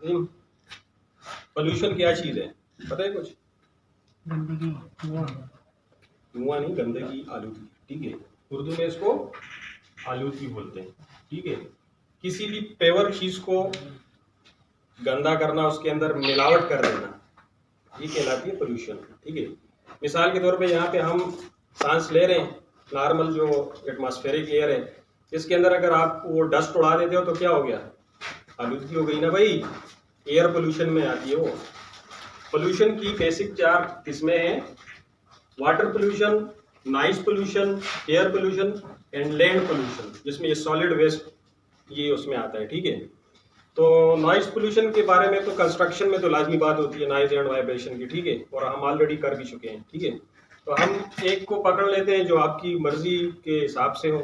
Pollution क्या चीज़ है पता है कुछ? गंदगी, धुआं नहीं, गंदगी, आलूगी। ठीक है, उर्दू में इसको आलूगी बोलते हैं। ठीक है, किसी भी पेवर चीज को गंदा करना, उसके अंदर मिलावट कर देना, ये कहलाती है पोल्यूशन। ठीक है, मिसाल के तौर पे यहाँ पे हम सांस ले रहे हैं, नॉर्मल जो एटमॉस्फेरिक एयर है, इसके अंदर अगर आप वो डस्ट उड़ा देते हो तो क्या हो गया? आलूगी हो गई ना भाई। एयर पोल्यूशन में आती है वो। पोल्यूशन की बेसिक 4 किस्में हैं: water pollution, noise pollution, air pollution and land pollution, जिसमें ये सॉलिड वेस्ट ये उसमें आता है। ठीक है, तो नॉइज पोल्यूशन के बारे में तो कंस्ट्रक्शन में तो लाजमी बात होती है नॉइज एंड वाइब्रेशन की। ठीक है, और हम ऑलरेडी कर भी चुके हैं। ठीक है, तो हम एक को पकड़ लेते हैं जो आपकी मर्जी के हिसाब से हो।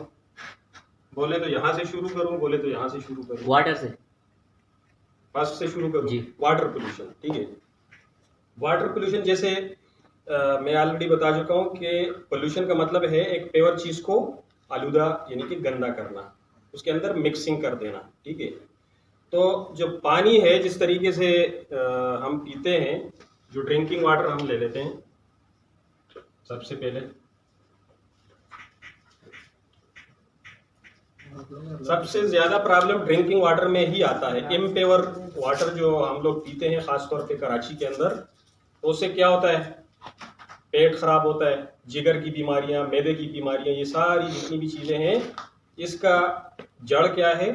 बोले तो यहाँ से शुरू करूँ, बोले तो यहाँ से शुरू करूँ। वाटर से, फर्स्ट से शुरू करूँ जी। Water pollution. ठीक है, वाटर पोल्यूशन जैसे मैं ऑलरेडी बता चुका हूँ कि पोल्यूशन का मतलब है एक पेवर चीज को आलूदा यानी कि गंदा करना, उसके अंदर मिक्सिंग कर देना। ठीक है, तो जो पानी है जिस तरीके से हम पीते हैं, जो ड्रिंकिंग वाटर हम ले लेते हैं, सबसे पहले सबसे ज्यादा प्रॉब्लम ड्रिंकिंग वाटर में ही आता है। इम्पेवर वाटर जो हम लोग पीते हैं खासतौर पे कराची के अंदर, तो उससे क्या होता है? पेट खराब होता है, जिगर की बीमारियां, मैदे की बीमारियां, ये सारी जितनी भी चीजें हैं, इसका जड़ क्या है?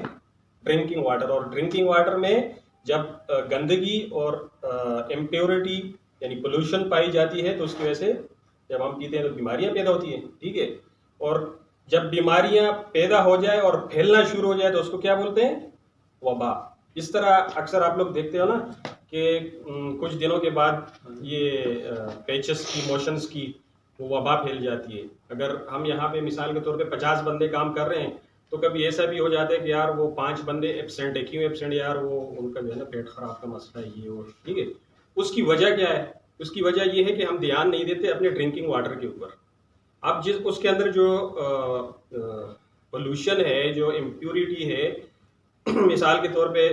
Drinking water. और ड्रिंकिंग वाटर में जब गंदगी और इम्प्योरिटी यानी पोल्यूशन पाई जाती है, तो उसकी वजह से जब हम पीते हैं तो बीमारियां पैदा होती हैं। ठीक है, और जब बीमारियां पैदा हो जाए और फैलना शुरू हो जाए तो उसको क्या बोलते हैं? वबा। इस तरह अक्सर आप लोग देखते हो ना कि कुछ दिनों के बाद ये पैचेस की, मोशंस की वो वबा फैल जाती है। अगर हम यहाँ पे मिसाल के तौर पे 50 बंदे काम कर रहे हैं, तो कभी ऐसा भी हो जाता है कि यार वो 5 बंदे एब्सेंट है। क्यों एब्सेंट? यार वो उनका जो है ना पेट खराब का मसला है, ये वो। ठीक है, उसकी वजह क्या है? उसकी वजह ये है कि हम ध्यान नहीं देते अपने ड्रिंकिंग वाटर के ऊपर। अब जिस उसके अंदर जो पोल्यूशन है, जो इम्प्योरिटी है, मिसाल के तौर पे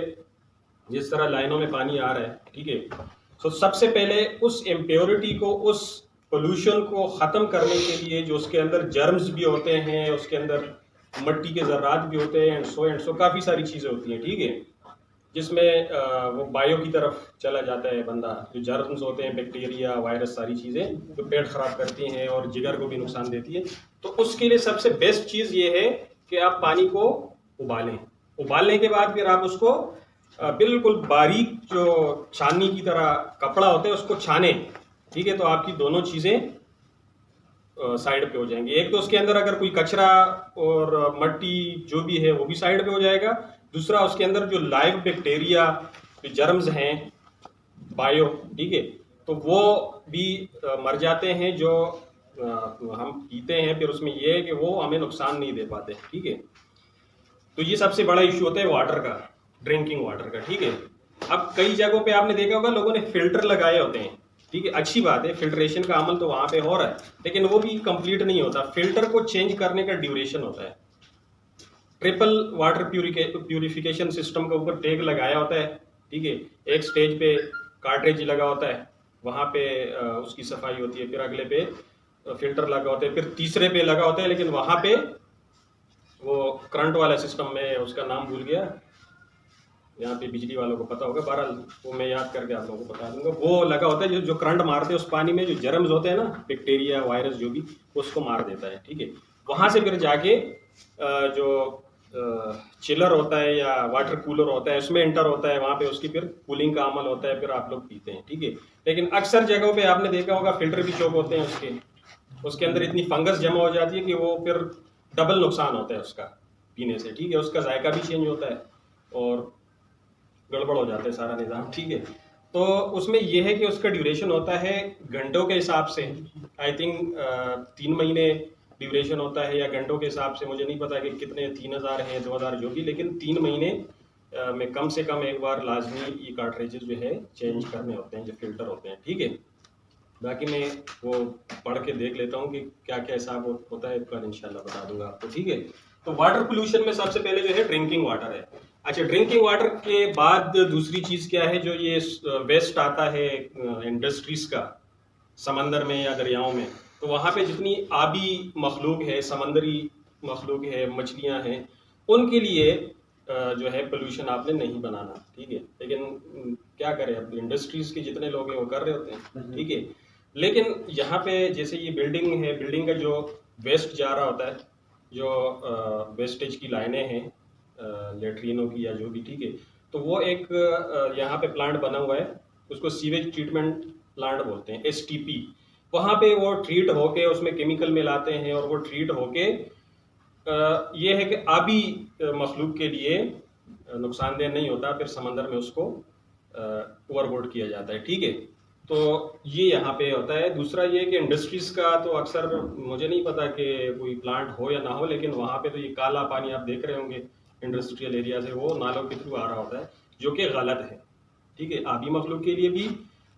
जिस तरह लाइनों में पानी आ रहा है, ठीक है, तो सबसे पहले उस इम्प्योरिटी को, उस पोल्यूशन को ख़त्म करने के लिए जो उसके अंदर जर्म्स भी होते हैं, उसके अंदर मट्टी के ज़र्रात भी होते हैं, एंड सो काफ़ी सारी चीज़ें होती हैं। ठीक है, जिसमें वो बायो की तरफ चला जाता है बंदा। जो जर्म्स होते हैं, बैक्टीरिया, वायरस, सारी चीज़ें जो पेट ख़राब करती हैं और जिगर को भी नुकसान देती है। तो उसके लिए सबसे बेस्ट चीज़ ये है कि आप पानी को उबालें। उबालने के बाद फिर आप उसको बिल्कुल बारीक जो छाननी की तरह कपड़ा होता है उसको छानें। ठीक है, तो आपकी दोनों चीज़ें साइड पे हो जाएंगी। एक तो उसके अंदर अगर कोई कचरा और मट्टी जो भी है वो भी साइड पे हो जाएगा। दूसरा, उसके अंदर जो लाइव बैक्टीरिया, जो जर्म्स हैं बायो, ठीक है, तो वो भी मर जाते हैं जो हम पीते हैं। फिर उसमें ये है कि वो हमें नुकसान नहीं दे पाते। ठीक है, तो ये सबसे बड़ा इशू होता है वाटर का, ड्रिंकिंग वाटर का। ठीक है, अब कई जगहों पे आपने देखा होगा लोगों ने फिल्टर लगाए होते हैं। ठीक है, अच्छी बात है, फिल्ट्रेशन का अमल तो वहां पे हो रहा है, लेकिन वो भी कंप्लीट नहीं होता। फिल्टर को चेंज करने का ड्यूरेशन होता है। ट्रिपल वाटर प्यूरिफिकेशन सिस्टम के ऊपर टैग लगाया होता है। ठीक है, एक स्टेज पे कार्ट्रिज लगा होता है, वहां पे उसकी सफाई होती है। फिर अगले पे फिल्टर लगा होता है, फिर तीसरे पे लगा होता है, लेकिन वहां पे वो करंट वाला सिस्टम में, उसका नाम भूल गया, यहाँ पे बिजली वालों को पता होगा, बहरहाल वो मैं याद करके आप लोगों को बता दूंगा। वो लगा होता है जो करंट मारते हैं उस पानी में, जो जर्म्स होते हैं ना, बैक्टीरिया, वायरस, जो भी, उसको मार देता है। ठीक है, वहां से फिर जाके जो चिलर होता है या वाटर कूलर होता है उसमें एंटर होता है, वहां पे उसकी फिर कूलिंग का अमल होता है, फिर आप लोग पीते हैं। ठीक है, लेकिन अक्सर जगहों पे आपने देखा होगा फिल्टर भी चौक होते हैं, उसके अंदर इतनी फंगस जमा हो जाती है कि वो फिर डबल नुकसान होता है उसका पीने से। ठीक है, उसका जायका भी चेंज होता है और गड़बड़ हो जाता है सारा निज़ाम। ठीक है, तो उसमें यह है कि उसका ड्यूरेशन होता है घंटों के हिसाब से। आई थिंक 3 महीने ड्यूरेशन होता है, या घंटों के हिसाब से मुझे नहीं पता कि कितने, 3000 हैं, 2000, जो भी, लेकिन 3 महीने में कम से कम एक बार लाजमी ये कार्ट्रिजेज जो है चेंज करने होते हैं, जो फिल्टर होते हैं। ठीक है, बाकी मैं वो पढ़ के देख लेता हूँ कि क्या क्या हिसाब होता है, कल इंशाल्लाह बता दूंगा आपको। ठीक है, तो वाटर पोल्यूशन में सबसे पहले जो है ड्रिंकिंग वाटर है। अच्छा, ड्रिंकिंग वाटर के बाद दूसरी चीज़ क्या है, जो ये वेस्ट आता है इंडस्ट्रीज का समंदर में या दरियाओं में, तो वहाँ पे जितनी आबी मखलूक है, समंदरी मखलूक है, मछलियाँ हैं, उनके लिए जो है पोल्यूशन आपने नहीं बनाना, ठीक है। लेकिन क्या करें, अब इंडस्ट्रीज के जितने लोग हैं वो कर रहे होते हैं, ठीक है। लेकिन यहाँ पे जैसे ये बिल्डिंग है, बिल्डिंग का जो वेस्ट जा रहा होता है, जो वेस्टेज की लाइनें हैं लेटरिनों की या जो भी, ठीक है, तो वो एक यहाँ पे प्लांट बना हुआ है, उसको सीवेज ट्रीटमेंट प्लांट बोलते हैं, STP। वहाँ पे वो ट्रीट होके उसमें केमिकल मिलाते हैं और वो ट्रीट होके ये है कि आबी मखलूक के लिए नुकसानदेह नहीं होता, फिर समंदर में उसको ओवरबोर्ड किया जाता है, ठीक है। तो ये यहाँ पे होता है। दूसरा ये कि इंडस्ट्रीज का तो अक्सर मुझे नहीं पता कि कोई प्लांट हो या ना हो, लेकिन वहाँ पे तो ये काला पानी आप देख रहे होंगे इंडस्ट्रियल एरिया से, वो नालों के थ्रू आ रहा होता है, जो कि गलत है, ठीक है, आबी मखलूक के लिए भी।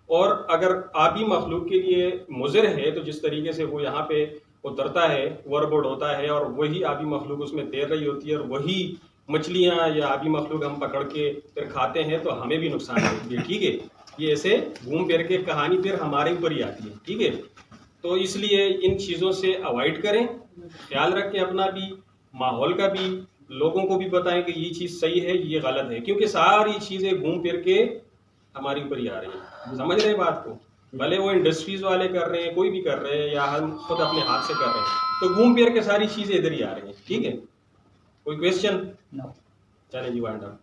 और अगर आबी मखलूक के लिए मुज़िर है, तो जिस तरीके से वो यहाँ पे उतरता है, ओवरबोर्ड होता है, और वही आबी मखलूक उसमें तैर रही होती है, और वही मछलियाँ या आबी मखलूक हम पकड़ के फिर खाते हैं, तो हमें भी नुकसान होती है, ठीक है। ये ऐसे घूम फिर के कहानी फिर हमारे ऊपर ही आती है, ठीक है। तो इसलिए इन चीज़ों से अवॉइड करें, ख्याल रखें अपना भी, माहौल का भी, लोगों को भी बताएं कि ये चीज़ सही है, ये गलत है, क्योंकि सारी चीज़ें घूम फिर के हमारे ऊपर ही आ रही है। समझ रहे हैं बात को? भले वो इंडस्ट्रीज वाले कर रहे हैं, कोई भी कर रहे हैं, या हम खुद अपने हाथ से कर रहे हैं, तो घूम फिर के सारी चीज़ें इधर ही आ रही हैं, ठीक है। कोई क्वेश्चन? चलें जी, वाइंड अप।